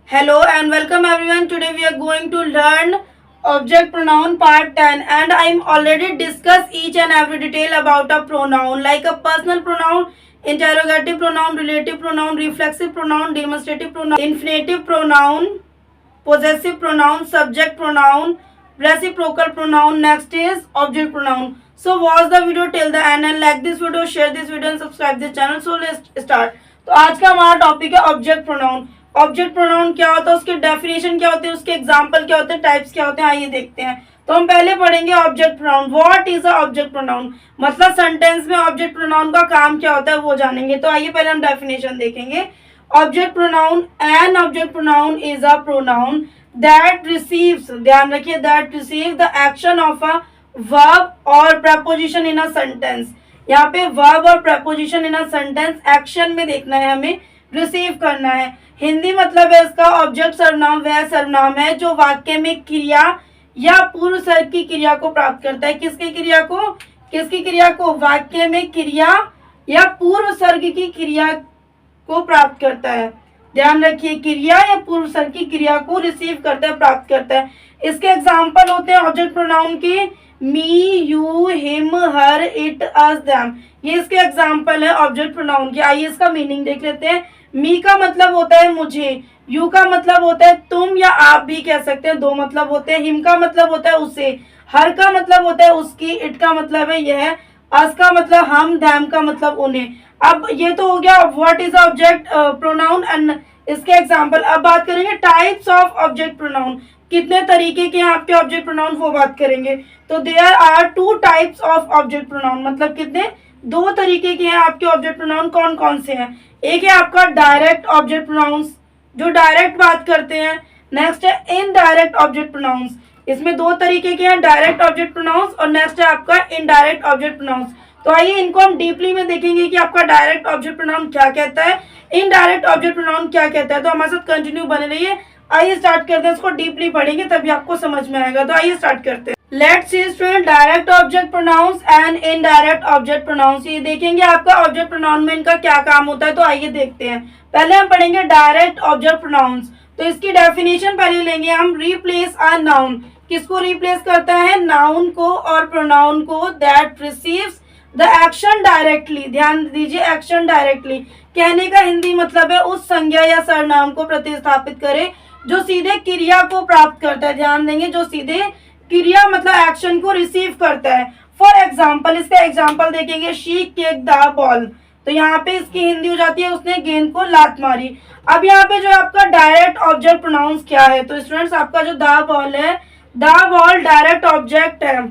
Hello and welcome everyone. Today we are going to learn object pronoun part 10 and I am already discussed each and every detail about a pronoun like a personal pronoun, interrogative pronoun, relative pronoun, reflexive pronoun, demonstrative pronoun, infinitive pronoun, possessive pronoun, subject pronoun, reciprocal pronoun. Next is object pronoun. So watch the video till the end and like this video, share this video and subscribe this channel. So let's start. तो आज का हमारा topic है object pronoun. Object pronoun क्या होता है, उसके definition क्या होते हैं, उसके एग्जांपल क्या होते हैं, टाइप्स क्या होते हैं, आइए देखते हैं। तो हम पहले पढ़ेंगे object pronoun. What is a object pronoun, मतलब सेंटेंस में ऑब्जेक्ट प्रोनाउन का काम क्या होता है वो जानेंगे। तो आइए पहले हम डेफिनेशन देखेंगे। Object pronoun, an object pronoun is a pronoun that receives, ध्यान रखिए, that receive the action of a verb और preposition इन अ सेंटेंस। यहाँ पे वर्ब और preposition in a sentence action में देखना है, हमें रिसीव करना है। हिंदी मतलब है इसका ऑब्जेक्ट सर्वनाम वह सर्वनाम है जो वाक्य में क्रिया या पूर्व सर्ग की क्रिया को प्राप्त करता है। किसकी क्रिया को, किसकी क्रिया को, वाक्य में क्रिया या पूर्व सर्ग की क्रिया को प्राप्त करता है। ध्यान रखिए, क्रिया या पूर्व सर्ग की क्रिया को रिसीव करता है, प्राप्त करता है। इसके एग्जाम्पल होते हैं ऑब्जेक्ट प्रोनाउन के me, you, him, her, it, us, them. ये इसके एग्जाम्पल है ऑब्जेक्ट प्रोनाउन के। आइए इसका मीनिंग देख लेते हैं। मी का मतलब होता है मुझे, यू का मतलब होता है तुम या आप भी कह सकते हैं, दो मतलब होते हैं। हिम का मतलब होता है उसे, हर का मतलब होता है उसकी, इट का मतलब है यह, अस का मतलब हम, देम का मतलब उन्हें। अब ये तो हो गया what is object pronoun and इसके एग्जाम्पल। अब बात करेंगे टाइप्स ऑफ ऑब्जेक्ट प्रोनाउन, कितने तरीके के हैं आपके ऑब्जेक्ट प्रोनाउन, वो बात करेंगे। तो there are two types of object pronoun, मतलब कितने, दो तरीके के हैं आपके ऑब्जेक्ट प्रोनाउन। कौन कौन से हैं, एक है आपका डायरेक्ट ऑब्जेक्ट प्रोनाउंस जो डायरेक्ट बात करते हैं। नेक्स्ट है इनडायरेक्ट ऑब्जेक्ट प्रोनाउंस, इसमें दो तरीके के हैं, डायरेक्ट ऑब्जेक्ट प्रोनाउंस और नेक्स्ट है आपका इनडायरेक्ट ऑब्जेक्ट प्रोनाउंस। तो आइए इनको हम डीपली में देखेंगे कि आपका डायरेक्ट ऑब्जेक्ट प्रोनाउन क्या कहता है, इनडायरेक्ट ऑब्जेक्ट प्रोनाउन क्या कहता है। तो हमारे साथ कंटिन्यू बने रहिए। आइए स्टार्ट करते हैं, इसको डीपली पढ़ेंगे तभी आपको समझ में आएगा। तो आइए स्टार्ट करते हैं। Let's see student direct object pronouns and indirect object pronouns. ये देखेंगे आपका ऑब्जेक्ट प्रोनाउन में इनका क्या काम होता है। तो आइए देखते हैं। पहले हम पढ़ेंगे डायरेक्ट ऑब्जेक्ट प्रोनाउंस। तो इसकी डेफिनेशन पहले लेंगे हम। रिप्लेस अ नाउन, किसको रिप्लेस करता है, नाउन को और प्रोनाउन को, that receives the action directly. ध्यान दीजिए, एक्शन डायरेक्टली कहने का हिंदी मतलब है उस संज्ञा या सर्वनाम को प्रतिस्थापित करे जो सीधे क्रिया को प्राप्त करता है। ध्यान देंगे, जो सीधे क्रिया मतलब एक्शन को रिसीव करता है। फॉर एग्जाम्पल, इसका एग्जाम्पल देखेंगे, शी केक द बॉल। तो यहाँ पे इसकी हिंदी हो जाती है उसने गेंद को लात मारी। अब यहाँ पे जो आपका डायरेक्ट ऑब्जेक्ट प्रोनाउंस क्या है, तो स्टूडेंट्स आपका जो द बॉल है, द बॉल डायरेक्ट ऑब्जेक्ट है।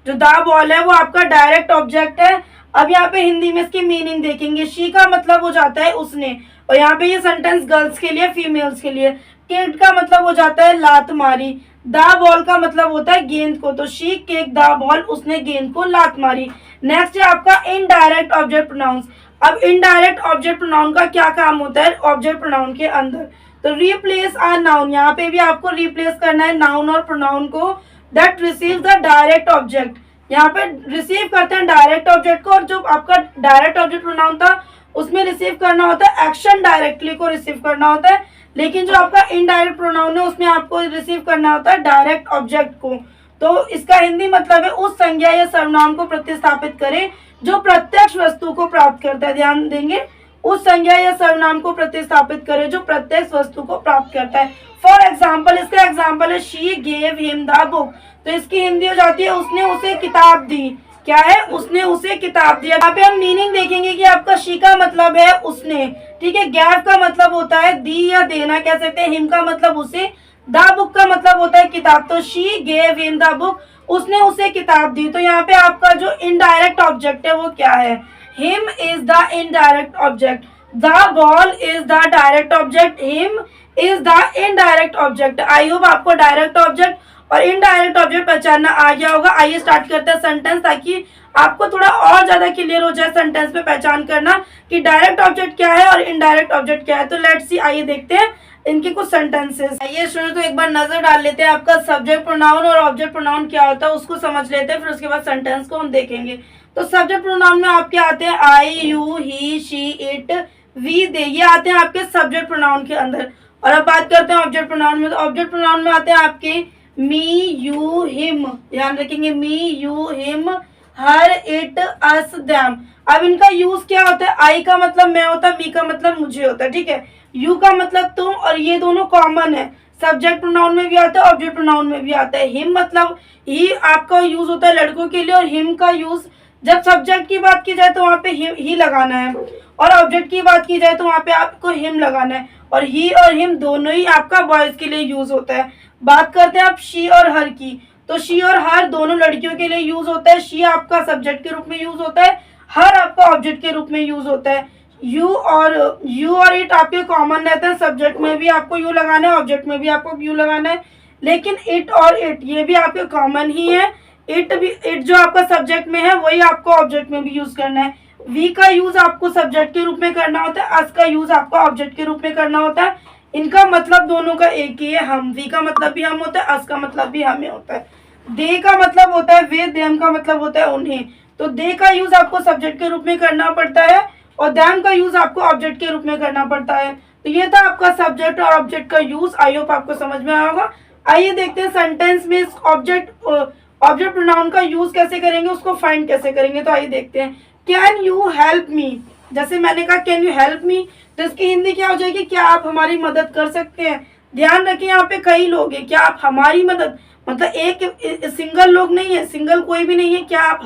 जो द बॉल है वो आपका डायरेक्ट ऑब्जेक्ट है। अब यहाँ पे हिंदी में इसकी मीनिंग देखेंगे। शी का मतलब हो जाता है उसने, और यहाँ पे ये सेंटेंस गर्ल्स के लिए, फीमेल्स के लिए। केक का मतलब हो जाता है लात मारी। द बॉल का मतलब होता है गेंद को, तो शी केक द बॉल, उसने गेंद को लात मारी। नेक्स्ट है आपका इनडायरेक्ट ऑब्जेक्ट प्रोनाउंस। अब इनडायरेक्ट ऑब्जेक्ट प्रोनाउन का क्या काम होता है ऑब्जेक्ट प्रोनाउन के अंदर, तो रिप्लेस अ नाउन। यहाँ पे भी आपको रिप्लेस करना है नाउन और प्रोनाउन को, that receive the direct object. यहाँ पे रिसीव करते हैं डायरेक्ट ऑब्जेक्ट को, और जो आपका डायरेक्ट ऑब्जेक्ट प्रोनाउन था उसमें रिसीव करना होता है एक्शन डायरेक्टली को रिसीव करना होता है। लेकिन जो आपका इनडायरेक्ट प्रोनाउन है उसमें आपको रिसीव करना होता है डायरेक्ट ऑब्जेक्ट को। तो इसका हिंदी मतलब है उस संज्ञा या सर्वनाम को प्रतिस्थापित करे जो प्रत्यक्ष वस्तु को प्राप्त करता है। ध्यान देंगे, उस संज्ञा या सर्वनाम को प्रतिस्थापित करे जो प्रत्यक्ष वस्तु को प्राप्त करता है। फॉर एग्जाम्पल, इसका एग्जाम्पल है she gave him the book. तो इसकी हिंदी हो जाती है उसने उसे किताब दी। क्या है, उसने उसे किताब दिया। यहाँ पे हम मीनिंग देखेंगे कि आपका शी का मतलब है उसने, ठीक है। गैव का मतलब होता है दी या देना कह सकते हैं। हिम का मतलब उसे, द बुक का मतलब होता है किताब। तो she gave him the book, उसने उसे किताब दी। तो यहाँ पे आपका जो इनडायरेक्ट ऑब्जेक्ट है वो क्या है, him is the indirect object, the ball is the direct object, him is the indirect object. I hope आपको डायरेक्ट ऑब्जेक्ट और इनडायरेक्ट ऑब्जेक्ट पहचानना आ गया होगा। आइए स्टार्ट करते हैं सेंटेंस, ताकि आपको थोड़ा और ज्यादा क्लियर हो जाए सेंटेंस में पहचान करना कि डायरेक्ट ऑब्जेक्ट क्या है और इनडायरेक्ट ऑब्जेक्ट क्या है। तो लेट्स सी, आइए देखते हैं इनके कुछ सेंटेंसेस। आइए स्टूडेंट, तो एक बार नजर डाल लेते हैं आपका सब्जेक्ट प्रोनाउन और ऑब्जेक्ट प्रोनाउन क्या होता है उसको समझ लेते हैं, फिर उसके बाद सेंटेंस को हम देखेंगे। तो सब्जेक्ट प्रोनाउन में आपके आते हैं I, you, he, she, it, we, they, ये आते हैं आपके सब्जेक्ट प्रोनाउन के अंदर। और अब बात करते हैं ऑब्जेक्ट प्रोनाउन में। तो ऑब्जेक्ट प्रोनाउन में आते हैं आपके मी, यू, हिम। ध्यान रखेंगे, me, you, him, her, it, us, them. अब इनका यूज क्या होता है? आई का मतलब मैं होता है, मी का मतलब मुझे होता है, ठीक है। यू का मतलब तुम, और ये दोनों कॉमन है, सब्जेक्ट प्रोनाउन में भी आता है, ऑब्जेक्ट प्रोनाउन में भी आता है। हिम मतलब ही आपका यूज होता है लड़कों के लिए, और हिम का यूज जब सब्जेक्ट की बात की जाए तो वहाँ पे ही लगाना है, और ऑब्जेक्ट की बात की जाए तो वहाँ पे आपको हिम लगाना है। और ही और हिम दोनों ही आपका बॉयज के लिए यूज होता है। बात करते हैं आप शी और हर की। तो शी और हर दोनों लड़कियों के लिए यूज होता है। शी आपका सब्जेक्ट के रूप में यूज होता है, हर आपका ऑब्जेक्ट के रूप में यूज होता है। यू और इट आपके कॉमन रहते हैं, सब्जेक्ट में भी आपको यू लगाना है, ऑब्जेक्ट में भी आपको यू लगाना है। लेकिन इट और इट ये भी आपके कॉमन ही है। इट जो आपका सब्जेक्ट में है वही आपको ऑब्जेक्ट में भी यूज करना है। वी का यूज आपको सब्जेक्ट के रूप में करना होता है, अस का यूज आपको ऑब्जेक्ट के रूप में करना होता है। इनका मतलब दोनों का एक ही है, हम। वी का मतलब भी हम होता है, अस का मतलब भी हमें होता है। दे का मतलब होता है वे, देम का मतलब होता है उन्हें। तो दे का यूज आपको सब्जेक्ट के रूप में करना पड़ता है, और देम का यूज आपको ऑब्जेक्ट के रूप में करना पड़ता है। तो ये था आपका सब्जेक्ट और ऑब्जेक्ट का यूज। आई होप आपको समझ में आया होगा। आइए देखते हैं सेंटेंस में ऑब्जेक्ट प्रोनाउन का यूज कैसे करेंगे, उसको फाइंड कैसे करेंगे। तो आइए देखते हैं। कैन यू हेल्प मी, जैसे मैंने कहा कैन यू हेल्प मी, तो इसकी हिंदी क्या हो जाएगी? क्या आप हमारी मदद कर सकते हैं। ध्यान रखिए यहाँ पे कई लोग हैं, क्या आप हमारी मदद, मतलब एक सिंगल लोग नहीं है, सिंगल कोई भी नहीं है। क्या आप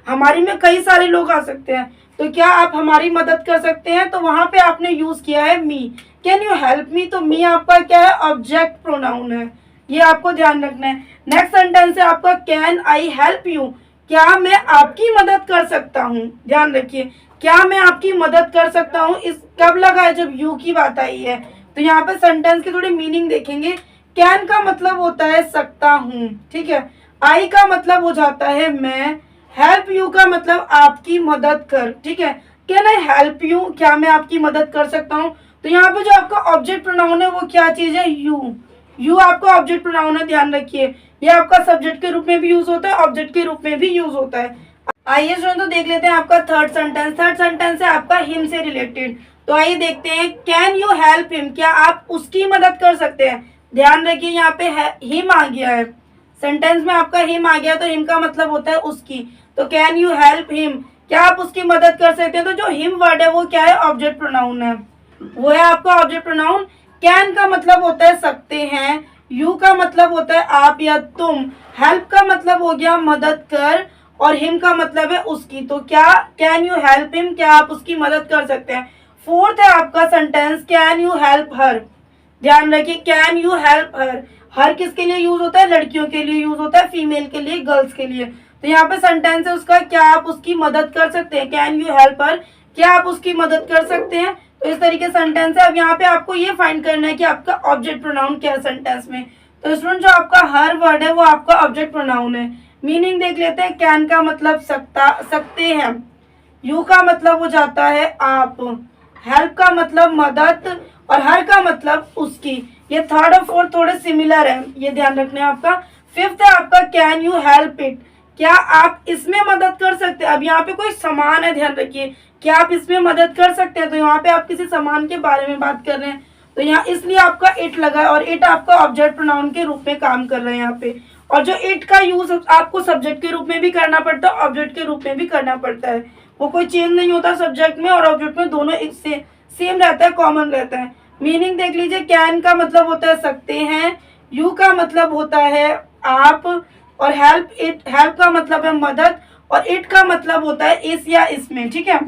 हमारी में कई सारे लोग आ सकते हैं। तो क्या आप हमारी मदद कर सकते हैं, तो वहां पे आपने यूज किया है मी। कैन यू हेल्प मी, तो मी आपका क्या है? ऑब्जेक्ट प्रोनाउन है, ये आपको ध्यान रखना है। नेक्स्ट सेंटेंस है आपका कैन आई हेल्प यू, क्या मैं आपकी मदद कर सकता हूँ। ध्यान रखिए, क्या मैं आपकी मदद कर सकता हूँ, इस कब लगा है? जब यू की बात आई है। तो यहाँ पे सेंटेंस की थोड़ी मीनिंग देखेंगे। कैन का मतलब होता है सकता हूँ, ठीक है। आई का मतलब हो जाता है मैं। हेल्प यू का मतलब आपकी मदद कर, ठीक है। कैन आई हेल्प यू, क्या मैं आपकी मदद कर सकता हूँ। तो यहाँ पे जो आपका ऑब्जेक्ट प्रोनाउन है वो क्या चीज है? यू आपका ऑब्जेक्ट प्रोनाउन है, ध्यान रखिए। ये आपका सब्जेक्ट के रूप में भी यूज होता है, ऑब्जेक्ट के रूप में भी यूज होता है। आइए स्टूडेंट तो देख लेते हैं आपका थर्ड सेंटेंस। थर्ड सेंटेंस है आपका हिम से रिलेटेड। तो आइए देखते हैं। कैन यू हेल्प हिम, क्या आप उसकी मदद कर सकते हैं। ध्यान रखिए यहाँ पे हिम आ गया है, सेंटेंस में आपका हिम आ गया, तो हिम का मतलब होता है उसकी। तो कैन यू हेल्प हिम, क्या आप उसकी मदद कर सकते हैं। तो जो हिम वर्ड है वो क्या है? ऑब्जेक्ट प्रोनाउन है, वो है आपका ऑब्जेक्ट प्रोनाउन। कैन का मतलब होता है सकते हैं, यू का मतलब होता है आप या तुम, हेल्प का मतलब हो गया मदद कर, और हिम का मतलब है उसकी। तो क्या कैन यू हेल्प हिम, क्या आप उसकी मदद कर सकते हैं। फोर्थ है आपका sentence can you help her. ध्यान रखिए कैन यू हेल्प हर, हर किसके लिए यूज होता है? लड़कियों के लिए यूज होता है, फीमेल के लिए, गर्ल्स के लिए। तो यहाँ पे सेंटेंस है उसका क्या आप उसकी मदद कर सकते हैं। कैन यू हेल्प हर, क्या आप उसकी मदद कर सकते हैं। तो इस तरीके सेंटेंस है। अब यहाँ पे आपको ये फाइंड करना है कि आपका ऑब्जेक्ट प्रोनाउन क्या है सेंटेंस में। तो स्टूडेंट जो आपका हर वर्ड है वो आपका ऑब्जेक्ट प्रोनाउन है। मीनिंग देख लेते हैं। कैन का मतलब सकते हैं, यू का मतलब हो जाता है आप, हेल्प का मतलब मदद, और हर का मतलब उसकी। ये थर्ड और फोर्थ थोड़े सिमिलर है, ये ध्यान रखना है आपका। फिफ्थ है आपका कैन यू हेल्प इट, क्या आप इसमें मदद कर सकते हैं। अब यहाँ पे कोई सामान है, ध्यान रखिए, क्या आप इसमें मदद कर सकते हैं। तो यहाँ पे आप किसी सामान के बारे में बात कर रहे हैं, तो यहाँ इसलिए आपका इट लगा है, और इट आपका ऑब्जेक्ट प्रोनाउन के रूप में काम कर रहे हैं यहाँ पे। और जो इट का यूज आपको सब्जेक्ट के रूप में भी करना पड़ता है, ऑब्जेक्ट के रूप में भी करना पड़ता है। वो कोई चेंज नहीं होता, सब्जेक्ट में और ऑब्जेक्ट में दोनों एक से सेम रहता है, कॉमन रहता है। मीनिंग देख लीजिए। कैन का मतलब होता है सकते हैं, यू का मतलब होता है आप, और हेल्प का मतलब है मदद, और इट का मतलब होता है इस या इसमें, ठीक है।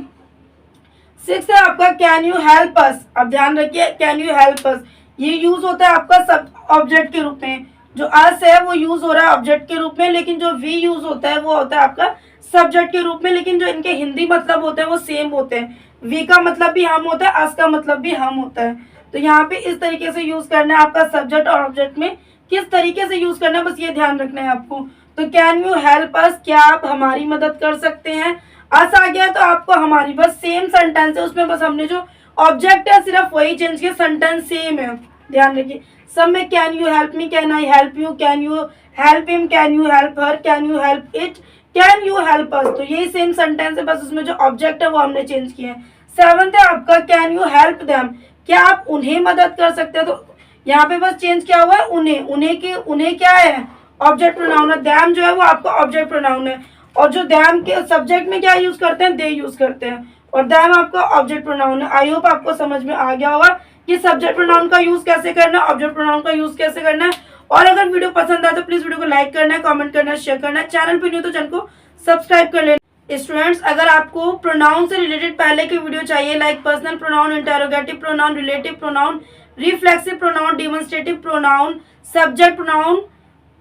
सिक्स है आपका कैन यू हेल्प अस। अब ध्यान रखिए कैन यू हेल्प अस, ये यूज होता है आपका सब ऑब्जेक्ट के रूप में। जो अस है वो यूज हो रहा है ऑब्जेक्ट के रूप में, लेकिन जो वी यूज होता है वो होता है आपका सब्जेक्ट के रूप में। लेकिन जो इनके हिंदी मतलब होते हैं वो सेम होते हैं। वी का मतलब भी हम होता है, अस का मतलब भी हम होता है। तो यहाँ पे इस तरीके से यूज करना है आपका सब्जेक्ट और ऑब्जेक्ट में किस तरीके से यूज करना है, बस ये ध्यान रखना है आपको। तो कैन यू हेल्प अस, क्या आप हमारी मदद कर सकते हैं। अस आ गया तो आपको हमारी, बस सेम सेंटेंस है, उसमें बस हमने जो ऑब्जेक्ट है सिर्फ वही चेंज किया, सेंटेंस सेम है, ध्यान रखिए। सब में can you help me, can I help you, can you help him, can you help her, can you help it, can you help us, तो यही सेम सेंटेंस है, बस उसमें जो ऑब्जेक्ट है वो हमने चेंज किया है। सेवंथ है आपका कैन यू हेल्प देम, क्या आप उन्हें मदद कर सकते हैं? तो यहाँ पे बस चेंज क्या हुआ है, उन्हें क्या है, ऑब्जेक्ट प्रोनाउन है। देम जो है वो आपका ऑब्जेक्ट प्रोनाउन है, और जो देम के सब्जेक्ट में क्या यूज करते हैं, दे यूज करते हैं, और देम आपका ऑब्जेक्ट प्रोनाउन है। आई होप आपको समझ में आ गया होगा कि सब्जेक्ट प्रोनाउन का यूज कैसे करना है, ऑब्जेक्ट प्रोनाउन का यूज कैसे करना है। और अगर वीडियो पसंद आए तो प्लीज वीडियो को लाइक करना है, कमेंट करना है, शेयर करना है। चैनल पे न्यू तो चैनल को सब्सक्राइब कर लेना। स्टूडेंट्स, अगर आपको प्रोनाउन से रिलेटेड पहले की वीडियो चाहिए, like personal pronoun, interrogative pronoun, relative pronoun, reflexive pronoun, demonstrative pronoun, subject pronoun,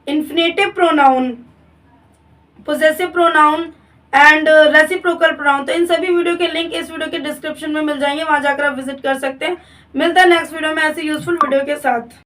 infinitive pronoun, possessive pronoun and reciprocal pronoun, तो इन सभी वीडियो के लिंक इस वीडियो के डिस्क्रिप्शन में मिल जाएंगे, वहां जाकर आप विजिट कर सकते हैं। मिलता है नेक्स्ट वीडियो में ऐसे यूजफुल वीडियो के साथ।